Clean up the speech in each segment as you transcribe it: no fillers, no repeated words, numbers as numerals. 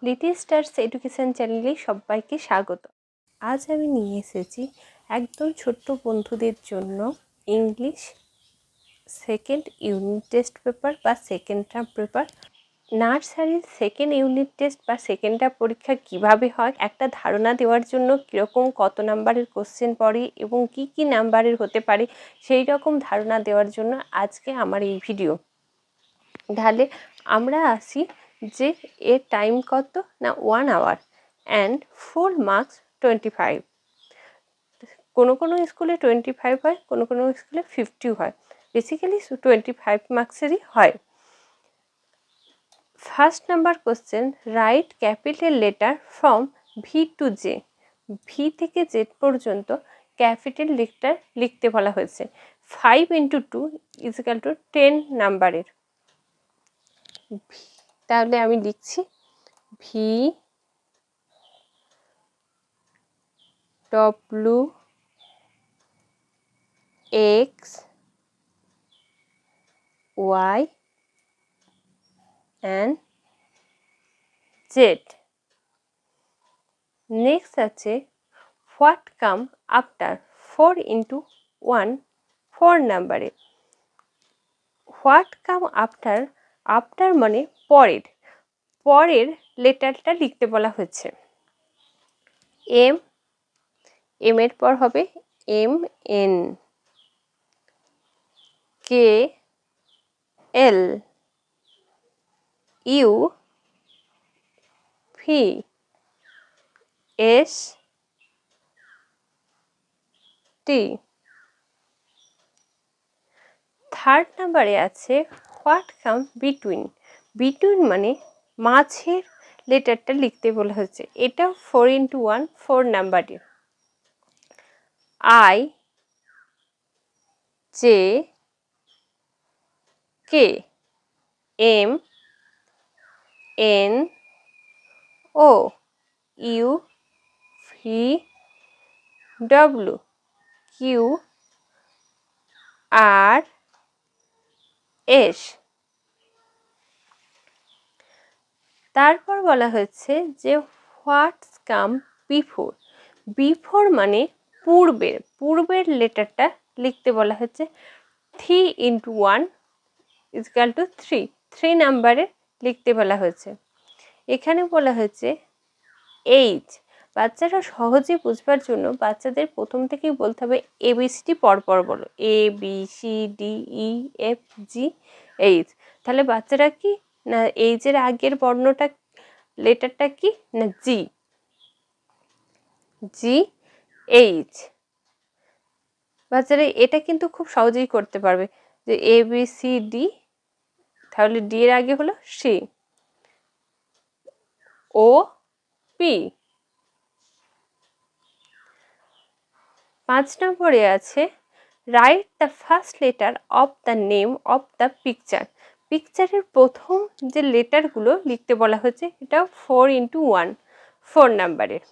Little stars education চ্যানেলে সবাইকে স্বাগত। আজ আমি নিয়ে এসেছি একদম ছোট্ট বন্ধুদের জন্য English second unit test paper বা সেকেন্ড টার্ম পেপার। নার্সারির সেকেন্ড ইউনিট টেস্ট বা সেকেন্ড টার্ম পরীক্ষা কিভাবে হয় একটা ধারণা দেওয়ার জন্য, কীরকম কত নাম্বারের কোশ্চেন পড়ে এবং কি কি নাম্বারের হতে পারে সেই রকম ধারণা দেওয়ার জন্য আজকে আমার এই ভিডিও। তাহলে আমরা আসি যে এর টাইম কত না 1 আওয়ার অ্যান্ড 4 মার্কস 25। কোনো কোনো স্কুলে 25 হয়, কোনো কোনো স্কুলে 50 হয়, বেসিক্যালি 25 মার্কসেরই হয়। First number question, right capital letter from V to J. V থেকে জেড পর্যন্ত ক্যাপিটাল লেটার লিখতে বলা হয়েছে। 5 × 2 = 10 নাম্বারের। তাহলে আমি লিখছি V W X Y and Z. Next আছে হোয়াট কাম আফটার 4 × 1 4 নাম্বারে। হোয়াট কাম আফটার, আফটার মানে পরের, পরের লেটারটা লিখতে বলা হয়েছে। এম, এম এর পর হবে M N, K L, U V, S T. Third নাম্বারে আছে হোয়াট কাম বিটুইন। বিটুইন মানে মাঝের লেটারটা লিখতে বলা হয়েছে। এটা 4 × 1 4 নাম্বারের। I, J, K, M, N, O, U, V, W, Q, R, S. তারপর বলা হয়েছে যে হোয়াটস কাম বিফোর। বিফোর মানে পূর্বের, পূর্বের লেটারটা লিখতে বলা হয়েছে। 3 × 1 = 3, 3 নাম্বারে লিখতে বলা হয়েছে। এখানে বলা হয়েছে এইচ। বাচ্চারা সহজে বুঝবার জন্য বাচ্চাদের প্রথম থেকেই বলতে হবে ABCD পরপর বলো, ABCDEFG এইচ। তাহলে বাচ্চারা কি না এইচের আগের বর্ণটা লেটারটা কি না জি, জি এইচ। বাচ্চারা এটা কিন্তু খুব সহজেই করতে পারবে যে ABCD, তাহলে ডি এর আগে হলো সি, ও পি। 5 নম্বরে আছে right the first letter of the name of the picture. পিকচারের প্রথম যে লেটারগুলো লিখতে বলা হয়েছে, এটা 4 × 1 4 নাম্বারের।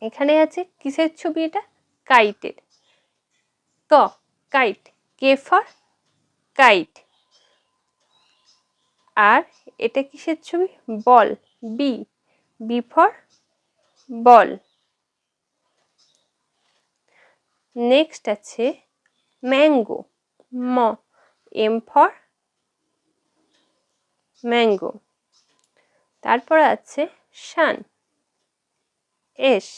এখানে আছে কিসের ছবি? এটা কাইটের। ক, কাইট, কে ফর কাইট। আর এটা কিসের ছবি? Ball, B, B for ball. Next আছে ম্যাঙ্গো, ম, এম ফর ম্যাঙ্গো। তারপর আছে সান, এস।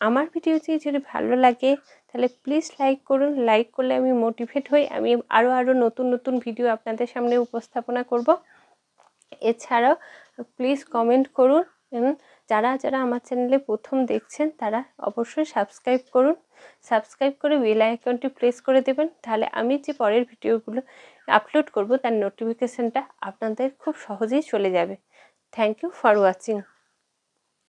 আমার ভিডিওটি যদি ভালো লাগে তাহলে প্লিজ লাইক করুন। লাইক করলে আমি মোটিভেট হই, আমি আরও নতুন নতুন ভিডিও আপনাদের সামনে উপস্থাপনা করব। এছাড়াও প্লিজ কমেন্ট করুন এবং যারা যারা আমার চ্যানেলে প্রথম দেখছেন তারা অবশ্যই সাবস্ক্রাইব করুন। সাবস্ক্রাইব করে বেল আইকনটি প্রেস করে দেবেন, তাহলে আমি যে পরের ভিডিওগুলো আপলোড করব তার নোটিফিকেশানটা আপনাদের খুব সহজেই চলে যাবে। Thank you for watching.